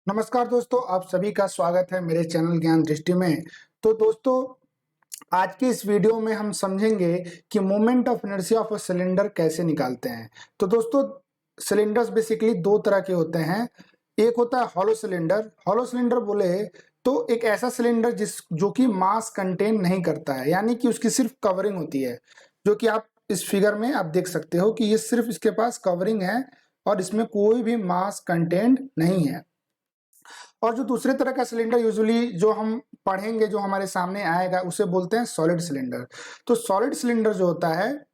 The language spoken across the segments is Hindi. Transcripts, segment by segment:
नमस्कार दोस्तों, आप सभी का स्वागत है मेरे चैनल ज्ञान दृष्टि में। तो दोस्तों, आज की इस वीडियो में हम समझेंगे कि moment of inertia of a cylinder कैसे निकालते हैं। तो दोस्तों, सिलेंडर्स बेसिकली दो तरह के होते हैं। एक होता है हॉलो सिलेंडर। हॉलो सिलेंडर बोले तो एक ऐसा सिलेंडर जो कि मास कंटेन नहीं करता है, यानी कि उसकी सिर्फ कवरिंग होती है, जो कि आप इस फिगर में आप देख सकते हो कि ये सिर्फ इसके पास कवरिंग है और इसमें कोई भी मास कंटेंट नहीं है। और जो दूसरे तरह का सिलेंडर यूजुअली जो हम पढ़ेंगे, जो हमारे सामने आएगा, उसे बोलते हैं सॉलिड सिलेंडर। तो सॉलिड सिलेंडर जो होता है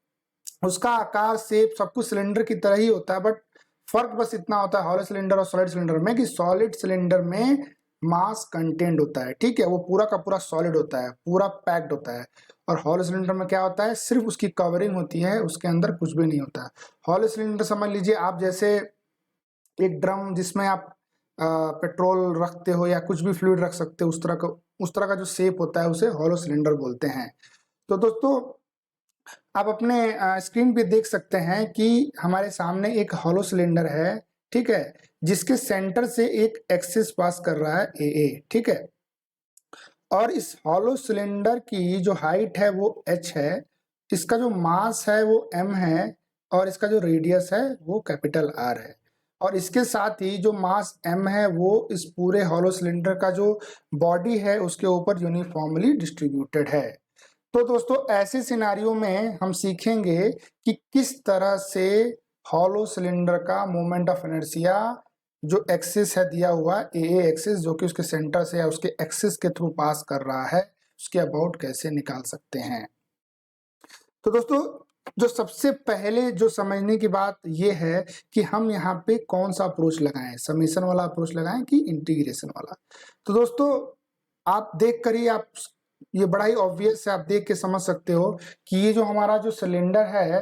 उसका आकार शेप सब कुछ सिलेंडर की तरह ही होता है, बट फर्क बस इतना होता है हॉलो सिलेंडर और सॉलिड सिलेंडर में कि सॉलिड सिलेंडर में मास कंटेंट होता है, ठीक है, वो पूरा का पूरा सॉलिड होता है, पूरा पैक्ड होता है। और हॉलो सिलेंडर में क्या होता है, सिर्फ उसकी कवरिंग होती है, उसके अंदर कुछ भी नहीं होता है। हॉलो सिलेंडर समझ लीजिए आप जैसे एक ड्रम जिसमें आप पेट्रोल रखते हो या कुछ भी फ्लूइड रख सकते हो, उस तरह का जो शेप होता है उसे हॉलो सिलेंडर बोलते हैं। तो दोस्तों, आप अपने स्क्रीन पे देख सकते हैं कि हमारे सामने एक हॉलो सिलेंडर है, ठीक है, जिसके सेंटर से एक एक्सिस पास कर रहा है ए, ठीक है। और इस हॉलो सिलेंडर की जो हाइट है वो h है, इसका जो मास है वो m है, और इसका जो रेडियस है वो कैपिटल R है। और इसके साथ ही जो मास m है वो इस पूरे हॉलो सिलेंडर का जो बॉडी है उसके ऊपर यूनिफॉर्मली डिस्ट्रीब्यूटेड है। तो दोस्तों, ऐसे सिनारियों में हम सीखेंगे कि किस तरह से हॉलो सिलेंडर का मोमेंट ऑफ इनर्शिया जो एक्सिस है दिया हुआ ए एक्सिस, जो कि उसके सेंटर से या उसके एक्सिस के थ्रू पास कर रहा है, उसके अबाउट कैसे निकाल सकते हैं। तो दोस्तों, जो सबसे पहले जो समझने की बात यह है कि हम यहाँ पे कौन सा अप्रोच लगाएं, समेशन वाला अप्रोच लगाएं कि इंटीग्रेशन वाला। तो दोस्तों, आप देख कर ही आप ये बड़ा ही ऑब्वियस है, आप देख के समझ सकते हो कि ये जो हमारा जो सिलेंडर है,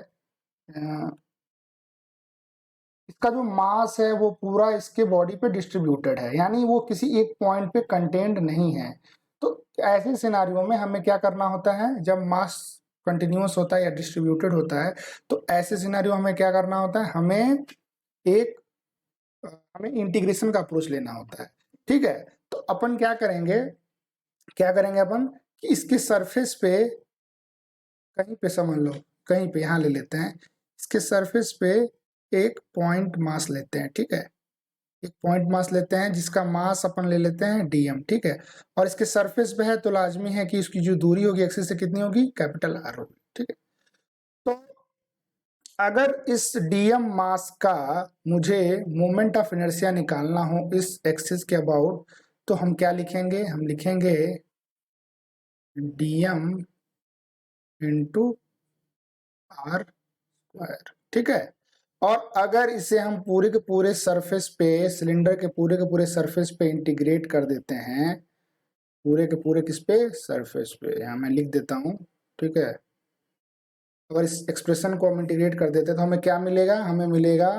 इसका जो मास है वो पूरा इसके बॉडी पे डिस्ट्रीब्यूटेड है, यानी वो किसी एक पॉइंट पे कंटेन्ड नहीं है। तो ऐसे सिनारियों में हमें क्या करना होता है, जब मास कंटिन्यूअस होता है या डिस्ट्रीब्यूटेड होता है, तो ऐसे सिनारियो हमें क्या करना होता है, एक हमें इंटीग्रेशन का अप्रोच लेना होता है, ठीक है। तो अपन क्या करेंगे अपन कि इसके सरफेस पे कहीं पे समझ लो, कहीं पे यहाँ ले लेते हैं, इसके सरफेस पे एक पॉइंट मास लेते हैं, ठीक है। एक पॉइंट मास लेते हैं जिसका मास अपन ले लेते हैं dm, ठीक है। और इसके सरफेस पे है तो लाजमी है कि उसकी जो दूरी होगी एक्सिस से कितनी होगी, कैपिटल R होगी, ठीक है। तो अगर इस dm मास का मुझे मोमेंट ऑफ इनर्शिया निकालना हो इस एक्सिस के अबाउट, तो हम क्या लिखेंगे, हम लिखेंगे dm इंटू आर स्क्वायर, ठीक है। और अगर इसे हम पूरे के पूरे सरफेस पे, सिलेंडर के पूरे सरफेस पे इंटीग्रेट कर देते हैं, पूरे के पूरे किस पे, सरफेस पे, यहाँ मैं लिख देता हूँ, ठीक है। अगर इस एक्सप्रेशन को हम इंटीग्रेट कर देते हैं तो हमें क्या मिलेगा, हमें मिलेगा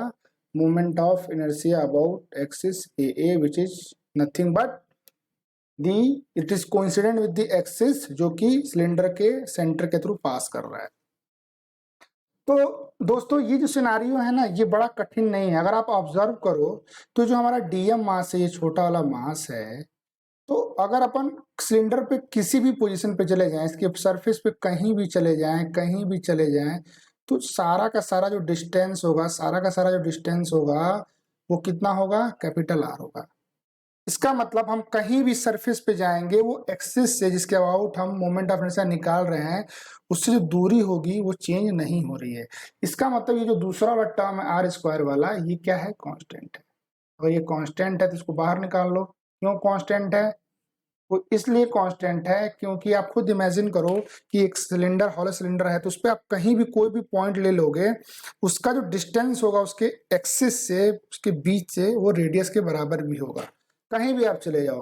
moment of inertia about axis A which is nothing but the it is coincident with the axis जो कि सिलेंडर के सेंटर के थ्रू पास कर रहा है। तो दोस्तों, ये जो सिनारियो है ना, ये बड़ा कठिन नहीं है। अगर आप ऑब्जर्व करो तो जो हमारा डीएम मास है, ये छोटा वाला मास है, तो अगर अपन सिलेंडर पे किसी भी पोजीशन पे चले जाएं, इसके सरफेस पे कहीं भी चले जाएं, कहीं भी चले जाएं, तो सारा का सारा जो डिस्टेंस होगा, वो कितना होगा, कैपिटल आर होगा। इसका मतलब हम कहीं भी सरफेस पे जाएंगे, वो एक्सिस से जिसके अबाउट हम मोमेंट ऑफ इनर्शिया निकाल रहे हैं, उससे जो दूरी होगी वो चेंज नहीं हो रही है। इसका मतलब ये जो दूसरा वाला टर्म है आर स्क्वायर वाला, ये क्या है, कांस्टेंट है। अगर ये कांस्टेंट है तो इसको बाहर निकाल लो। क्यों कांस्टेंट है, वो इसलिए कांस्टेंट है क्योंकि आप खुद इमेजिन करो कि एक सिलेंडर, हॉलो सिलेंडर है, तो उस पर आप कहीं भी कोई भी पॉइंट ले लोगे, उसका जो डिस्टेंस होगा उसके एक्सिस से, उसके बीच से, वो रेडियस के बराबर भी होगा। कहीं भी आप चले जाओ,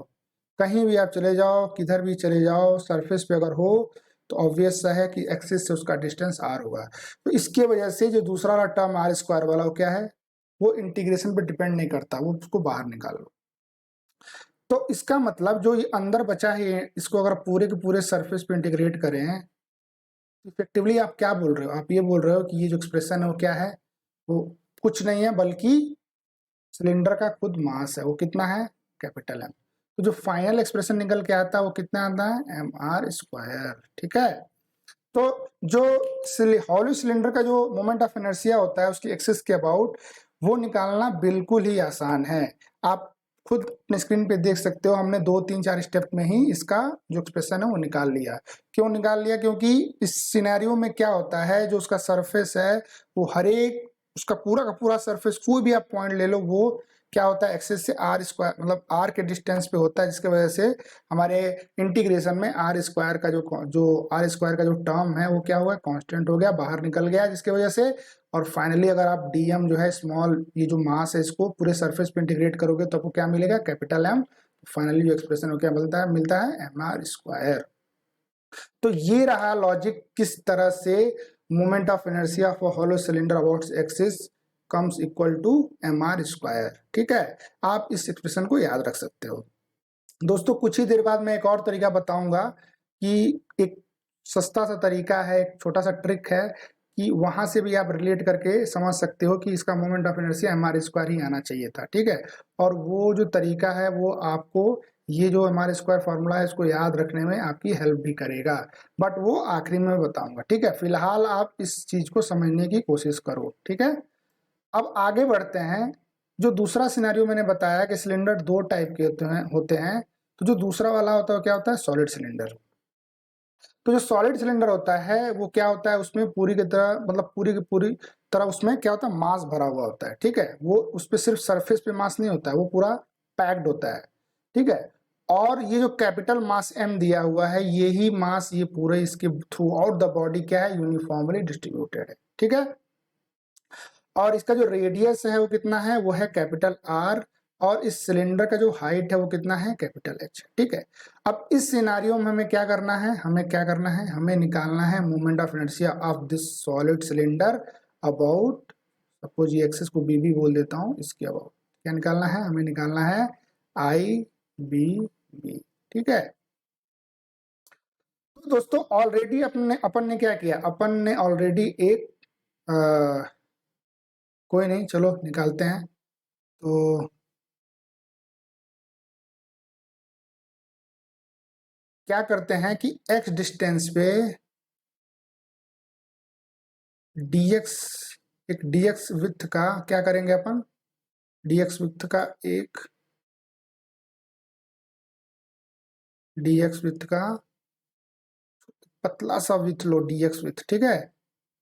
कहीं भी आप चले जाओ, किधर भी चले जाओ, सरफेस पे अगर हो तो ऑब्वियस सा है कि एक्सिस से उसका डिस्टेंस आर होगा। तो इसके वजह से जो दूसरा वाला टर्म आर स्क्वायर वाला, वो क्या है, वो इंटीग्रेशन पे डिपेंड नहीं करता, वो उसको बाहर निकाल लो। तो इसका मतलब जो ये अंदर बचा है, इसको अगर पूरे के पूरे सरफेस पे इंटीग्रेट करें, इफेक्टिवली आप क्या बोल रहे हो, आप ये बोल रहे हो कि ये जो एक्सप्रेशन है वो क्या है, वो कुछ नहीं है, बल्कि सिलेंडर का खुद मास है। वो कितना है, 1 + 10⁻⁴ × 10⁻⁴ × 10⁻⁴ × 10⁻⁴ × 10⁻⁴ × 10⁻⁴ × 10⁻⁴ × 10⁻⁴ कैपिटल एम। तो जो फाइनल एक्सप्रेशन निकल के आता है वो कितना आता है, mr²। ठीक है, तो जो हॉलो सिलेंडर का जो मोमेंट ऑफ इनर्शिया होता है उसकी एक्सिस के अबाउट, वो निकालना बिल्कुल ही आसान है। आप खुद अपने स्क्रीन पे देख सकते हो, हमने 2-3-4 स्टेप में ही इसका जो एक्सप्रेशन है वो निकाल लिया। क्यों निकाल लिया, क्योंकि इस सिनेरियो में क्या होता है, जो उसका सरफेस है वो हर एक उसका पूरा का पूरा सरफेस, कोई भी आप पॉइंट ले लो, वो क्या होता है एक्सिस से r² मतलब r के डिस्टेंस पे होता है, जिसकी वजह से हमारे इंटीग्रेशन में r² का जो r² का जो टर्म है वो क्या हुआ, कांस्टेंट हो गया, बाहर निकल गया, जिसकी वजह से। और फाइनली अगर आप dm जो है स्मॉल, ये जो मास है इसको पूरे सरफेस पे इंटीग्रेट करोगे तो आपको क्या मिलेगा, कैपिटल M। फाइनली जो एक्सप्रेशन क्या मिलता है mr²। तो ये रहा लॉजिक, किस तरह से moment of inertia for hollow cylinder about axis comes equal to mr²। ठीक है, आप इस एक्सप्रेशन को याद रख सकते हो। दोस्तों कुछ ही देर बाद मैं एक और तरीका बताऊंगा कि एक सस्ता सा तरीका है, एक छोटा सा ट्रिक है कि वहां से भी आप रिलेट करके समझ सकते हो कि इसका मोमेंट ऑफ इनर्शिया mr² ही आना चाहिए था। ठीक है, और वो जो तरीका है वो आपको ये जो mr² फॉर्मूला है इसको याद रखने में आपकी हेल्प भी करेगा, बट वो आखिरी में बताऊंगा। ठीक है, फिलहाल आप इस चीज को समझने की कोशिश करो। ठीक है, अब आगे बढ़ते हैं। जो दूसरा सिनेरियो मैंने बताया कि सिलेंडर 2 टाइप के होते हैं, तो जो दूसरा वाला होता है क्या होता है, सॉलिड सिलेंडर। तो जो सॉलिड सिलेंडर होता है वो क्या होता है, उसमें पूरी की तरह मतलब पूरी की पूरी तरह उसमें क्या होता है, मास भरा हुआ होता है। ठीक है, वो उस पर सिर्फ सरफेस पे मास नहीं होता है, वो पूरा पैक्ड होता है। ठीक है, और ये जो कैपिटल मास m दिया हुआ है, ये ही मास ये पूरे इसके थ्रू आउट द बॉडी क्या है, यूनिफॉर्मली डिस्ट्रीब्यूटेड है। ठीक है, और इसका जो रेडियस है वो कितना है, वो है कैपिटल R, और इस सिलेंडर का जो हाइट है वो कितना है, कैपिटल H। ठीक है, अब इस सिनारियो में हमें क्या करना है, हमें निकालना है moment of inertia of this solid cylinder about, suppose ये एक्सिस को BB बोल देता हूँ, इसके अबाउट क्या निकालना है, हमें निकालना है IBB। ठीक है, तो दोस्तों ऑलरेडी अपन ने क्या किया, अपन ने ऑलरेडी एक कोई नहीं, चलो निकालते हैं। तो क्या करते हैं कि x डिस्टेंस पे dx, एक dx विड्थ का क्या करेंगे अपन, dx विड्थ का एक dx विड्थ का पतला सा विड्थ लो, dx विड्थ। ठीक है,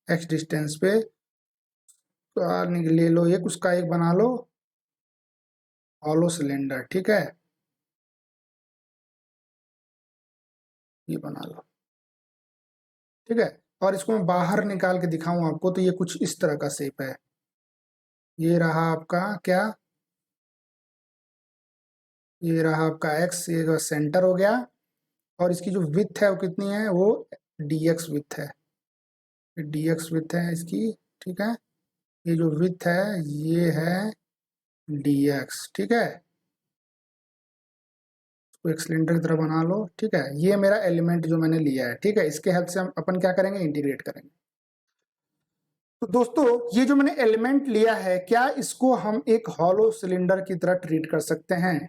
x डिस्टेंस पे ले लो, एक उसका एक बना लो हॉलो सिलेंडर। ठीक है, ये बना लो। ठीक है, और इसको मैं बाहर निकाल के दिखाऊं आपको, तो ये कुछ इस तरह का शेप है। ये रहा आपका क्या, ये रहा आपका x, ये सेंटर हो गया, और इसकी जो विड्थ है वो कितनी है, वो dx विड्थ है, dx विड्थ है इसकी। ठीक है, ये जो विड्थ है ये है dx। ठीक है, इसको एक सिलेंडर की तरह बना लो। ठीक है, ये मेरा एलिमेंट जो मैंने लिया है। ठीक है, इसके हेल्प से हम अपन क्या करेंगे, इंटीग्रेट करेंगे। तो दोस्तों ये जो मैंने एलिमेंट लिया है, क्या इसको हम एक हॉलो सिलेंडर की तरह ट्रीट कर सकते हैं?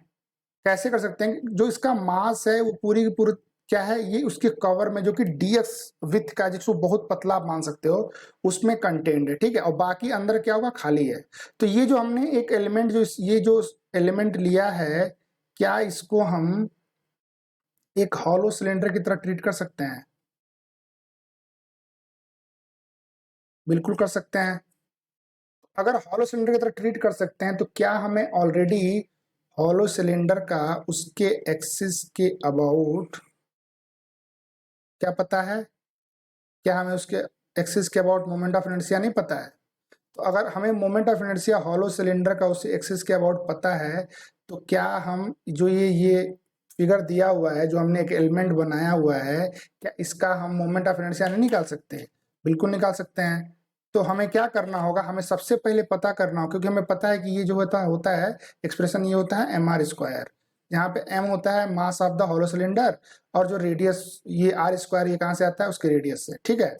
कैसे कर सकते हैं, जो इसका मास है वो पूरी की पूरी क्या है, ये उसके कवर में जो कि dx विथ का, जिसको बहुत पतला आप मान सकते हो, उसमें कंटेंट है। ठीक है, और बाकी अंदर क्या होगा, खाली है। तो ये जो हमने एक एलिमेंट ये जो एलिमेंट लिया है, क्या इसको हम एक हॉलो सिलेंडर की तरह ट्रीट कर सकते हैं? बिल्कुल कर सकते हैं। अगर हॉलो सिलेंडर की तरह ट्रीट कर सकते हैं, तो क्या हमें ऑलरेडी हॉलो सिलेंडर का उसके एक्सिस के अबाउट क्या पता है? क्या हमें उसके एक्सिस के अबाउट मोमेंट ऑफ इनर्शिया नहीं पता है? तो अगर हमें moment of inertia hollow cylinder का उसके एक्सिस के अबाउट पता है, तो क्या हम जो ये फिगर दिया हुआ है, जो हमने एक एलिमेंट बनाया हुआ है, क्या इसका हम मोमेंट ऑफ इनर्शिया नहीं निकाल सकते? बिल्कुल निकाल सकते हैं। तो हमें क्या करना होगा, हमें सबसे पहले पता करना होगा, क्योंकि हमें पता है कि ये जो होता है एक्सप्रेशन, ये होता है mr², यहाँ पे m होता है mass of the hollow cylinder, और जो रेडियस ये r², ये कहाँ से आता है, उसके रेडियस से। ठीक है,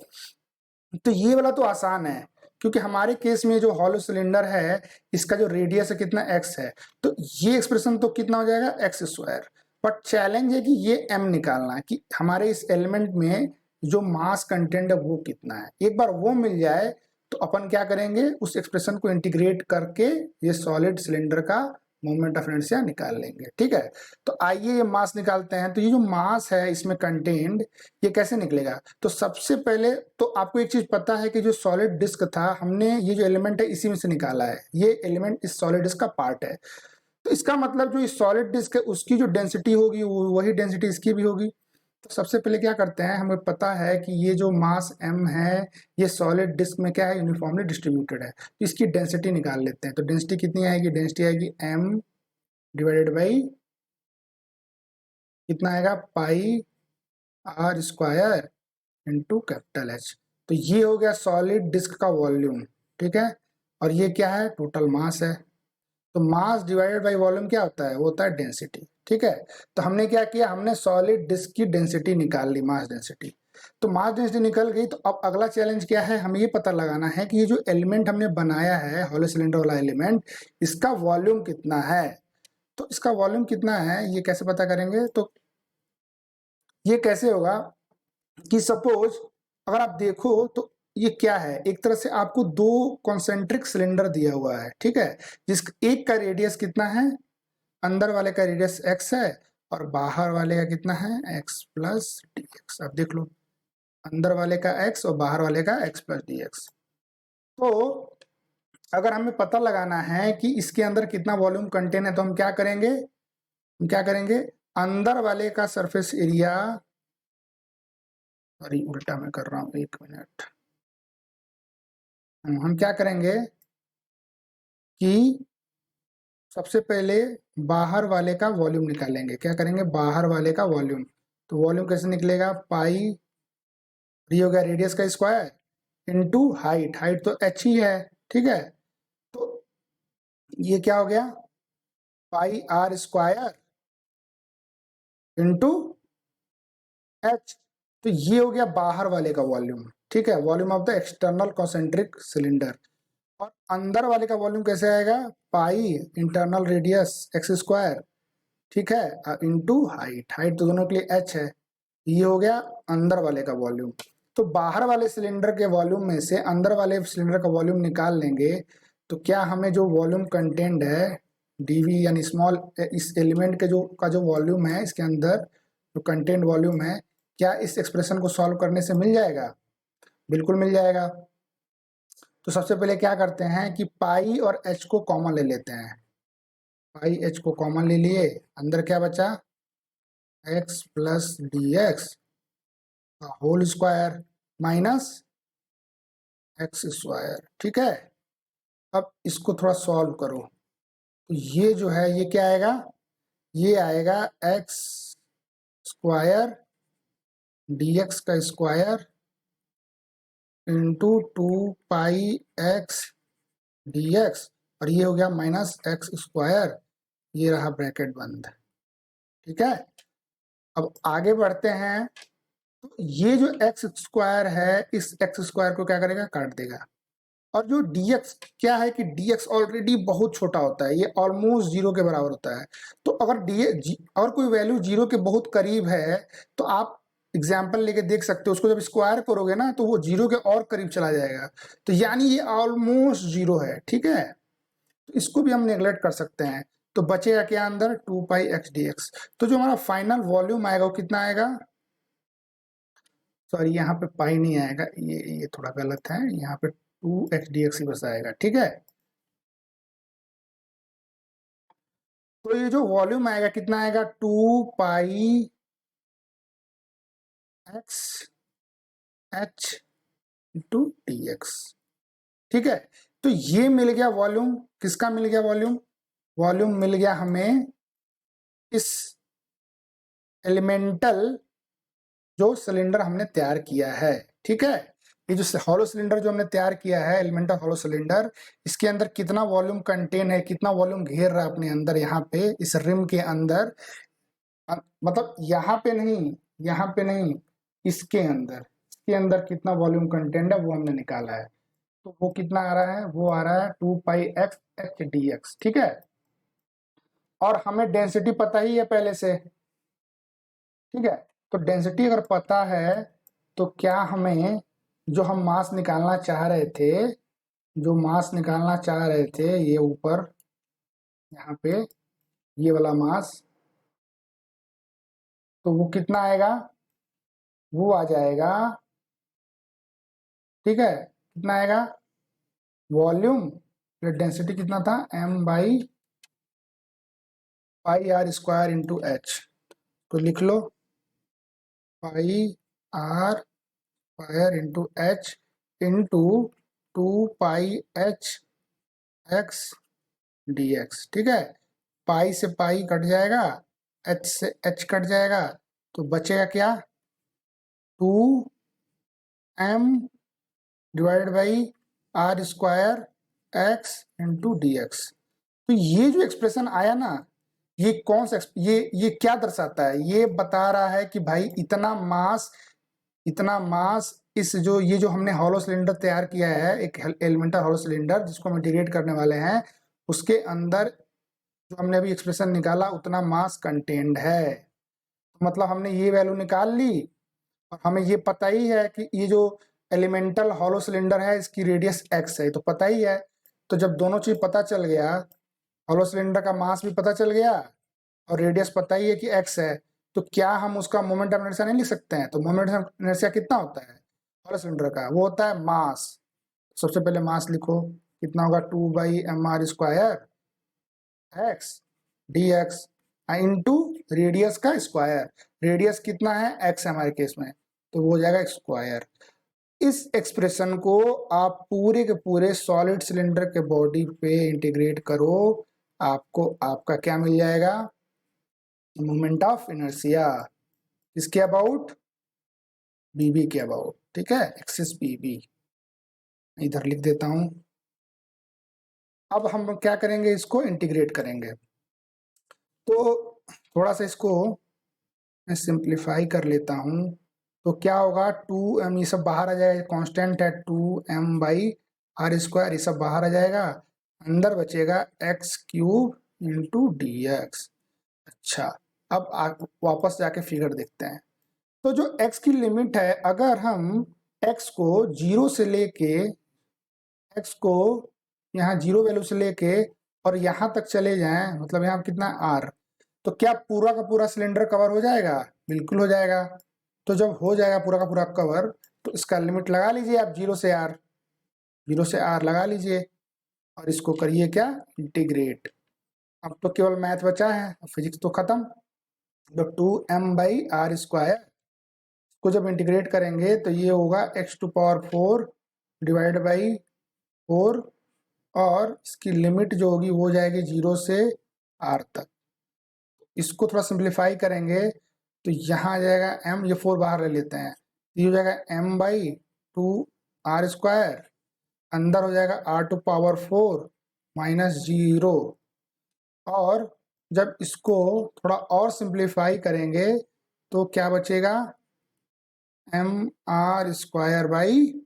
तो ये वाला तो आसान है, क्योंकि हमारे केस में जो हॉलो सिलेंडर है इसका जो रेडियस है कितना x है, तो ये एक्सप्रेशन तो कितना हो जाएगा एक्स स्क्वायर। बट चैलेंज है कि ये m निकालना है कि हमारे इस एलिमेंट में जो मास कंटेंट है वो कितना है। एक बार वो मिल जाए तो अपन क्या करेंगे, उस एक्सप्रेशन को इंटीग्रेट करके ये सॉलिड सिलेंडर का मोमेंट ऑफ इनर्शिया निकाल लेंगे। ठीक है, तो आइए ये मास निकालते हैं। तो ये जो मास है इसमें कंटेंट ये कैसे निकलेगा, तो सबसे पहले तो आपको एक चीज पता है कि जो सॉलिड डिस्क था हमने ये जो एलिमेंट है इसी में से निकाला है, ये एलिमेंट इस सॉलिड डिस्क का पार्ट है। तो इसका मतलब जो इस सॉलिड डिस्क है उसकी जो डेंसिटी होगी वही डेंसिटी इसकी भी होगी। तो सबसे पहले क्या करते हैं, हमें पता है कि ये जो मास m है ये सॉलिड डिस्क में क्या है, यूनिफॉर्मली डिस्ट्रीब्यूटेड है। तो इसकी डेंसिटी निकाल लेते हैं। तो डेंसिटी कितनी आएगी, डेंसिटी आएगी m डिवाइडेड बाई कितना आएगा pi r square into capital H। तो ये हो गया सॉलिड डिस्क का वॉल्यूम। ठीक है, और ये क्या है, टोटल मास है। तो मास डिवाइडेड बाय वॉल्यूम क्या होता है, वो होता है डेंसिटी। ठीक है, तो हमने क्या किया, हमने सॉलिड डिस्क की डेंसिटी निकाल ली, मास डेंसिटी। तो मास डेंसिटी निकल गई, तो अब अगला चैलेंज क्या है, हमें ये पता लगाना है कि ये जो एलिमेंट हमने बनाया है हॉलो सिलेंडर वाला एलिमेंट, इसका वॉल्यूम कितना है। तो इसका वॉल्यूम कितना है ये कैसे पता करेंगे, तो ये कैसे होगा कि सपोज अगर आप देखो तो ये क्या है, एक तरह से आपको दो कॉन्सेंट्रिक सिलेंडर दिया हुआ है। ठीक है, जिस एक का रेडियस कितना है, अंदर वाले का रेडियस x है और बाहर वाले का कितना है x प्लस डी एक्स। अब देख लो, अंदर वाले का x और बाहर वाले का x प्लस डी एक्स। तो अगर हमें पता लगाना है कि इसके अंदर कितना वॉल्यूम कंटेन है, तो हम क्या करेंगे, अंदर वाले का सरफेस एरिया, सॉरी उल्टा मैं कर रहा हूं, एक मिनट। हम क्या करेंगे कि सबसे पहले बाहर वाले का वॉल्यूम निकालेंगे। क्या करेंगे, बाहर वाले का वॉल्यूम। तो वॉल्यूम कैसे निकलेगा, पाई, ये हो गया रेडियस का स्क्वायर इनटू हाइट, हाइट तो h ही है। ठीक है, तो ये क्या हो गया, पाई आर स्क्वायर इनटू h। तो ये हो गया बाहर वाले का वॉल्यूम। ठीक है, volume of the external concentric cylinder. और अंदर वाले का वॉल्यूम कैसे आएगा, पाई इंटरनल रेडियस एक्स स्क्वायर, ठीक है, इनटू हाइट, हाइट तो दोनों के लिए h है। ये हो गया अंदर वाले का वॉल्यूम। तो बाहर वाले सिलेंडर के वॉल्यूम में से अंदर वाले सिलेंडर का वॉल्यूम निकाल लेंगे, तो क्या हमें जो वॉल्यूम कंटेंट है डीवी यानी स्मॉल, इस एलिमेंट के जो वॉल्यूम है, इसके अंदर जो कंटेंट वॉल्यूम है, क्या इस एक्सप्रेशन को सॉल्व करने से मिल जाएगा, बिल्कुल मिल जाएगा। तो सबसे पहले क्या करते हैं कि पाई और h को कॉमन ले लेते हैं। पाई h को कॉमन ले लिए, अंदर क्या बचा, x plus d x whole square minus x square. ठीक है, अब इसको थोड़ा सॉल्व करो, तो ये जो है ये क्या आएगा, ये आएगा एक्स स्क्वायर डी एक्स का square into 2 pi x D x, और ये हो गया माइनस एक्स स्क्वायर, ये रहा ब्रैकेट बंद। ठीक है, अब आगे बढ़ते हैं। तो ये जो एक्स स्क्वायर है, इस एक्स स्क्वायर को क्या करेगा, काट देगा। और जो dx क्या है कि dx ऑलरेडी बहुत छोटा होता है, ये ऑलमोस्ट जीरो के बराबर होता है। तो अगर और कोई वैल्यू जीरो के बहुत करीब है, तो आप एग्जाम्पल लेके देख सकते हो, उसको जब स्क्वायर करोगे ना तो वो जीरो के और करीब चला जाएगा। तो यानी ये ऑलमोस्ट जीरो है। ठीक है, तो इसको भी हम नेग्लेक्ट कर सकते हैं। तो बचेगा क्या अंदर, 2 पाई एक्स डी एक्स। तो जो हमारा फाइनल वॉल्यूम आएगा वो कितना आएगा, सॉरी यहाँ पे पाई नहीं आएगा, ये थोड़ा गलत है, यहाँ पे 2x dx ही बस आएगा। ठीक है, तो ये जो वॉल्यूम आएगा कितना आएगा, 2 pi x h into d x. ठीक है, तो ये मिल गया वॉल्यूम, किसका मिल गया वॉल्यूम, वॉल्यूम मिल गया हमें इस एलिमेंटल जो सिलेंडर हमने तैयार किया है। ठीक है, ये जो हॉलो सिलेंडर जो हमने तैयार किया है, एलिमेंटल हॉलो सिलेंडर, इसके अंदर कितना वॉल्यूम कंटेन है, कितना वॉल्यूम घेर रहा है अपने अंदर, यहाँ पे इस रिम के अंदर, मतलब यहाँ पे नहीं, यहाँ पे नहीं, इसके अंदर कितना वॉल्यूम कंटेंट है वो हमने निकाला है। तो वो कितना आ रहा है, वो आ रहा है 2πx/h dx, ठीक है। और हमें डेंसिटी पता ही है पहले से, ठीक है। तो डेंसिटी अगर पता है तो क्या हमें जो हम मास निकालना चाह रहे थे, जो मास निकालना चाह रहे थे ये ऊपर यहाँ पे ये वाला मास, तो वो कितना आएगा, वो आ जाएगा, ठीक है। कितना आएगा, वॉल्यूम फिर डेंसिटी कितना था, m/πr² तो लिख लो πr² इंटू 2πh/x ठीक है। पाई से पाई कट जाएगा, एच से एच कट जाएगा, तो बचेगा क्या, 2m/r²x/dx। तो ये जो एक्सप्रेशन आया ना, ये कौन सा ये क्या दर्शाता है, ये बता रहा है कि भाई इतना मास इस जो हमने हॉलो सिलेंडर तैयार किया है, एक एलिमेंटल हॉलो सिलेंडर जिसको हम इंटीग्रेट करने वाले हैं, उसके अंदर जो हमने अभी एक्सप्रेशन निकाला उतना मास कंटेन्ड है। तो मतलब हमने ये वैल्यू निकाल ली, और हमें ये पता ही है कि ये जो एलिमेंटल हॉलो सिलेंडर है इसकी रेडियस x है, तो पता ही है। तो जब दोनों चीज पता चल गया, हॉलो सिलेंडर का मास भी पता चल गया और रेडियस पता ही है कि x है, तो क्या हम उसका मोमेंट ऑफ इनर्शिया नहीं लिख सकते हैं। तो मोमेंट ऑफ इनर्शिया कितना होता है हॉलो सिलेंडर का, वो होता है मास। सबसे पहले मास लिखो, कितना होगा, 2/mr² x dx into radius का स्क्वायर। रेडियस कितना है, x है हमारे केस में, तो वो हो जाएगा स्क्वायर। इस एक्सप्रेशन को आप पूरे के पूरे सॉलिड सिलेंडर के बॉडी पे इंटीग्रेट करो, आपको आपका क्या मिल जाएगा, मोमेंट ऑफ इनर्शिया। किसके अबाउट, बीबी के अबाउट, ठीक है, एक्सिस बीबी। इधर लिख देता हूं। अब हम क्या करेंगे, इसको इंटीग्रेट करेंगे। तो थोड़ा सा इसको मैं सिंप्लीफाई कर लेता हूं। तो क्या होगा, 2m, ये सब बाहर आ जाएगा, कांस्टेंट है 2m/r², ये सब बाहर आ जाएगा, अंदर बचेगा x³ × dx। अच्छा, अब वापस जाके फिगर देखते हैं। तो जो x की लिमिट है, अगर हम x को जीरो से लेके, x को यहाँ जीरो वैल्यू से लेके और यहाँ तक चले जाएं, मतलब यहाँ कितना r, तो क्या पूरा का पूरा सिलेंडर कवर हो जाएगा, बिल्कुल हो जाएगा। तो जब हो जाएगा पूरा का पूरा कवर, तो इसका लिमिट लगा लीजिए आप, 0 से r लगा लीजिए और इसको करिए क्या, इंटीग्रेट। अब तो केवल मैथ बचा है, फिजिक्स तो खत्म। तो 2m/r² को जब इंटीग्रेट करेंगे तो ये होगा x⁴ डिवाइड बाई 4, और इसकी लिमिट जो होगी वो जाएगी 0 से r तक। इसको थोड़ा सिंप्लीफाई करेंगे तो यहाँ आ जाएगा m, ये 4 बाहर ले लेते हैं, ये हो जाएगा m/2r², अंदर हो जाएगा r⁴ -0। और जब इसको थोड़ा और सिंप्लीफाई करेंगे तो क्या बचेगा, mr²/2,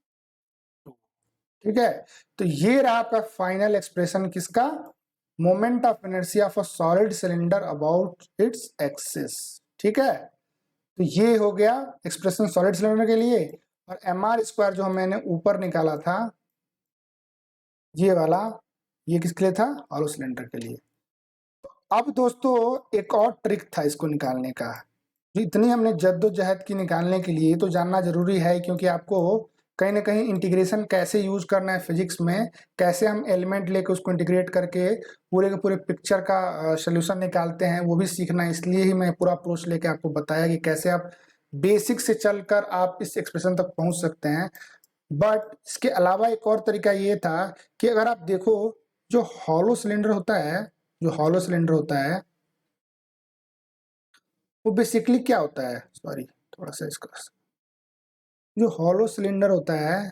ठीक है। तो ये रहा आपका फाइनल एक्सप्रेशन, किसका, moment of inertia of a solid cylinder about its axis, ठीक है। तो ये हो गया एक्सप्रेशन सॉलिड सिलेंडर के लिए। और mr² जो मैंने ऊपर निकाला था ये वाला, ये किसके लिए था, हॉलो सिलेंडर के लिए। अब दोस्तों एक और ट्रिक था इसको निकालने का, जो इतनी हमने जद्दोजहद की निकालने के लिए, तो जानना जरूरी है, क्योंकि आपको कहीं ना कहीं इंटीग्रेशन कैसे यूज करना है फिजिक्स में, कैसे हम एलिमेंट लेके उसको इंटीग्रेट करके पूरे के पूरे पिक्चर का सोल्यूशन निकालते हैं, वो भी सीखना है। इसलिए ही मैं पूरा अप्रोच लेके आपको बताया कि कैसे आप बेसिक से चलकर आप इस एक्सप्रेशन तक पहुंच सकते हैं। बट इसके अलावा एक और तरीका ये था कि अगर आप देखो, जो हॉलो सिलेंडर होता है, जो हॉलो सिलेंडर होता है वो बेसिकली क्या होता है, सॉरी थोड़ा सा इसका, जो हॉलो सिलेंडर होता है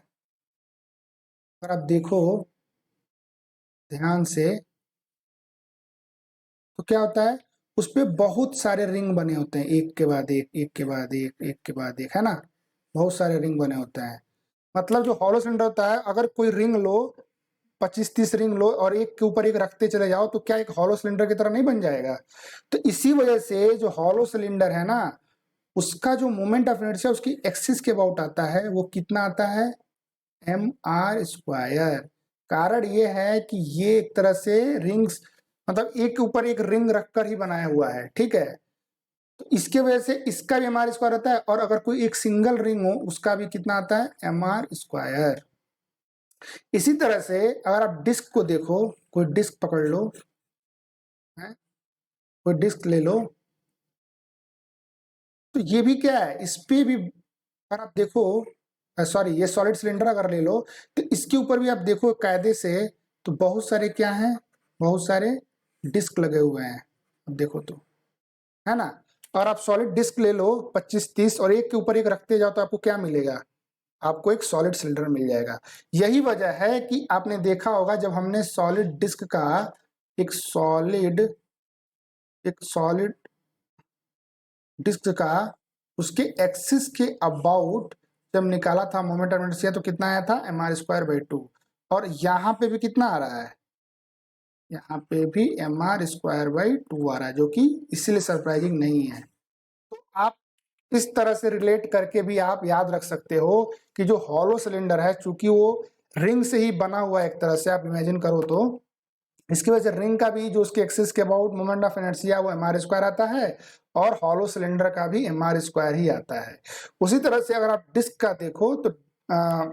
अगर आप देखो ध्यान से, तो क्या होता है, उस पे बहुत सारे रिंग बने होते हैं, एक के बाद एक, एक के बाद एक, एक के बाद एक, है ना, बहुत सारे रिंग बने होते हैं। मतलब जो हॉलो सिलेंडर होता है, अगर कोई रिंग लो 25-30 रिंग लो और एक के ऊपर एक रखते चले जाओ तो क्या एक हॉलो सिलेंडर की तरह नहीं बन जाएगा। तो इसी वजह से जो हॉलो सिलेंडर है ना, उसका जो मोमेंट ऑफ इनर्शिया उसकी एक्सिस के अबाउट आता है, वो कितना आता है, mr²। कारण ये है कि ये एक तरह से रिंग्स, मतलब एक के ऊपर एक रिंग रखकर ही बनाया हुआ है, ठीक है। तो इसके वजह से इसका भी mr² आता है, और अगर कोई एक सिंगल रिंग हो उसका भी कितना आता है, mr²। इसी तरह से अगर आप डिस्क को देखो, कोई डिस्क पकड़ लो, है? कोई डिस्क ले लो, तो ये भी क्या है, इस पे भी अगर आप देखो, सॉरी ये सॉलिड सिलेंडर अगर ले लो तो इसके ऊपर भी आप देखो कायदे से, तो बहुत सारे क्या हैं, बहुत सारे डिस्क लगे हुए हैं, अब देखो तो, है ना। और आप सॉलिड डिस्क ले लो 25-30 और एक के ऊपर एक रखते जाओ तो आपको क्या मिलेगा, आपको एक सॉलिड सिलेंडर मिल जाएगा। यही वजह है कि आपने देखा होगा जब हमने सॉलिड डिस्क का एक सॉलिड डिस्क का उसके एक्सिस के अबाउट जब निकाला था मोमेंट ऑफ इनर्शिया, तो कितना आया था, mr²/2। और यहाँ पे भी कितना आ रहा है, यहाँ पे भी mr²/2 आ रहा है, जो कि इसीलिए सरप्राइजिंग नहीं है। तो आप इस तरह से रिलेट करके भी आप याद रख सकते हो कि जो हॉलो सिलेंडर है, चूंकि वो रिंग से ही बना हुआ है एक तरह से, आप इमेजिन करो तो इसकी वजह से रिंग का भी जो उसके एक्सिस के अबाउट मोमेंट ऑफ इनर्शिया वो mr² आता है, और हॉलो सिलेंडर का भी mr² ही आता है। उसी तरह से अगर आप डिस्क का देखो तो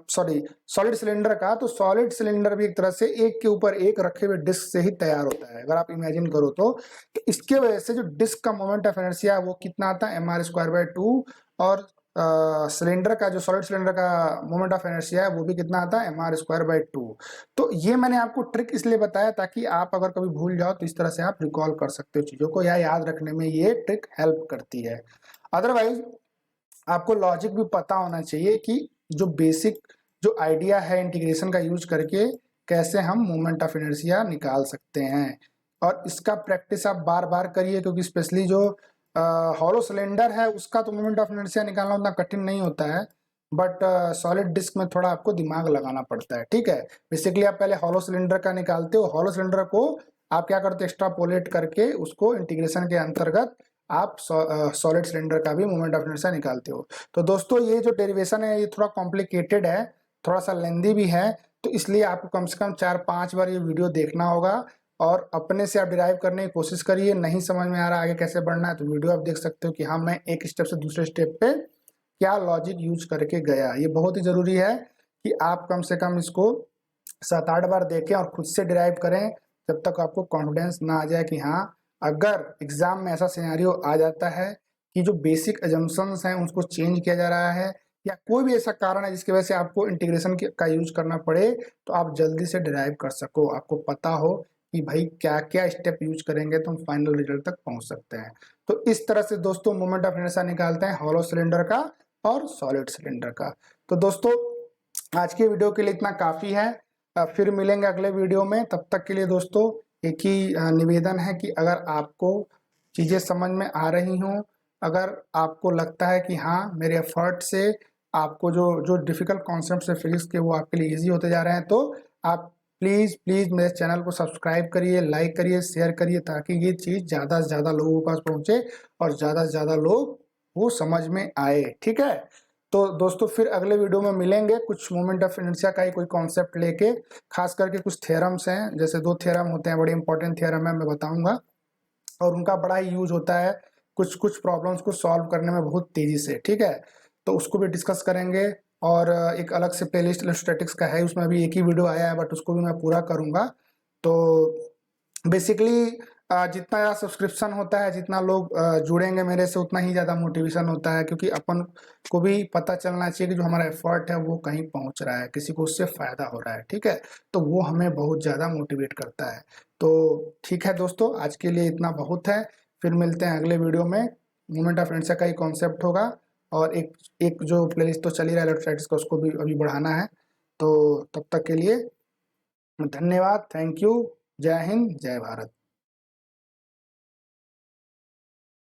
सॉरी सॉलिड सिलेंडर का, तो सॉलिड सिलेंडर भी एक तरह से एक के ऊपर एक रखे हुए डिस्क से ही तैयार होता है, अगर आप इमेजिन करो तो इसके वजह से जो डिस्क का मोमेंट ऑफ इनर्शिया वो कितना आता है, mr²/2। और सिलेंडर का, जो सॉलिड सिलेंडर का मोमेंट ऑफ इनर्शिया है वो भी कितना आता है, mr²/2। तो ये मैंने आपको ट्रिक इसलिए बताया ताकि आप अगर कभी भूल जाओ तो इस तरह से आप रिकॉल कर सकते हो चीजों को, या याद रखने में ये ट्रिक हेल्प करती है। अदरवाइज आपको लॉजिक भी पता होना चाहिए कि जो बेसिक जो आइडिया है इंटीग्रेशन का यूज करके कैसे हम मोमेंट ऑफ इनर्शिया निकाल सकते हैं, और इसका प्रैक्टिस आप बार बार करिए, क्योंकि स्पेशली जो हॉलो सिलेंडर है उसका तो मोमेंट ऑफ इनर्शिया निकालना उतना कठिन नहीं होता है, बट सॉलिड डिस्क में थोड़ा आपको दिमाग लगाना पड़ता है, ठीक है। बेसिकली आप पहले हॉलो सिलेंडर का निकालते हो, हॉलो सिलेंडर को आप क्या करते हो, एक्स्ट्रापोलेट करके उसको इंटीग्रेशन के अंतर्गत आप सॉलिड सिलेंडर का भी मोमेंट ऑफ इनर्शिया निकालते हो। तो दोस्तों ये जो डेरिवेशन है ये थोड़ा कॉम्प्लिकेटेड है, थोड़ा सा लेंदी भी है, तो इसलिए आपको कम से कम 4-5 बार ये वीडियो देखना होगा, और अपने से आप डिराइव करने की कोशिश करिए। नहीं समझ में आ रहा आगे कैसे बढ़ना है तो वीडियो आप देख सकते हो कि हाँ मैं एक स्टेप से दूसरे स्टेप पे क्या लॉजिक यूज करके गया। ये बहुत ही जरूरी है कि आप कम से कम इसको 7-8 बार देखें और खुद से डिराइव करें, जब तक आपको कॉन्फिडेंस ना आ जाए कि हाँ अगर एग्जाम में ऐसा सिनेरियो आ जाता है कि जो बेसिक एजम्पशंस हैं उसको चेंज किया जा रहा है, या कोई भी ऐसा कारण है जिसकी वजह से आपको इंटीग्रेशन का यूज करना पड़े, तो आप जल्दी से डिराइव कर सको, आपको पता हो कि भाई क्या क्या स्टेप यूज करेंगे तो हम फाइनल रिजल्ट तक पहुंच सकते हैं। तो इस तरह से दोस्तों मोमेंट ऑफ इनर्शिया निकालते हैं हॉलो सिलेंडर का और सॉलिड सिलेंडर का। तो दोस्तों आज के वीडियो के लिए इतना काफी है, फिर मिलेंगे अगले वीडियो में। तब तक के लिए दोस्तों एक ही निवेदन है कि अगर आपको चीजें समझ में आ रही हों, अगर आपको लगता है कि हाँ मेरे एफर्ट से आपको जो जो डिफिकल्ट कॉन्सेप्ट है फिजिक्स के वो आपके लिए इजी होते जा रहे हैं, तो आप प्लीज प्लीज मेरे चैनल को सब्सक्राइब करिए, लाइक करिए, शेयर करिए, ताकि ये चीज ज्यादा से ज्यादा लोगों के पास पहुंचे और ज्यादा से ज्यादा लोग वो समझ में आए, ठीक है। तो दोस्तों फिर अगले वीडियो में मिलेंगे कुछ मोमेंट ऑफ इनर्शिया का ही कोई कॉन्सेप्ट लेके, खास करके कुछ थ्योरम्स हैं, जैसे 2 थ्योरम होते हैं, बड़े इंपॉर्टेंट थ्योरम है, मैं बताऊंगा, और उनका बड़ा ही यूज होता है कुछ कुछ प्रॉब्लम्स को सॉल्व करने में बहुत तेजी से, ठीक है। तो उसको भी डिस्कस करेंगे, और एक अलग से प्लेलिस्ट इलेक्ट्रोस्टैटिक्स का है, उसमें अभी एक ही वीडियो आया है बट उसको भी मैं पूरा करूंगा। तो बेसिकली जितना ज़्यादा सब्सक्रिप्शन होता है, जितना लोग जुड़ेंगे मेरे से, उतना ही ज़्यादा मोटिवेशन होता है, क्योंकि अपन को भी पता चलना चाहिए कि जो हमारा एफर्ट है वो कहीं पहुंच रहा है, किसी को उससे फायदा हो रहा है, ठीक है। तो वो हमें बहुत ज़्यादा मोटिवेट करता है। तो ठीक है दोस्तों, आज के लिए इतना बहुत है, फिर मिलते हैं अगले वीडियो में। मोमेंट ऑफ इनर्शिया का ही कॉन्सेप्ट होगा, और एक एक जो प्लेलिस्ट तो चल ही रहा है इलेक्ट्रोस्टैटिक्स का, उसको भी अभी बढ़ाना है। तो तब तक के लिए धन्यवाद, थैंक यू, जय हिंद, जय भारत।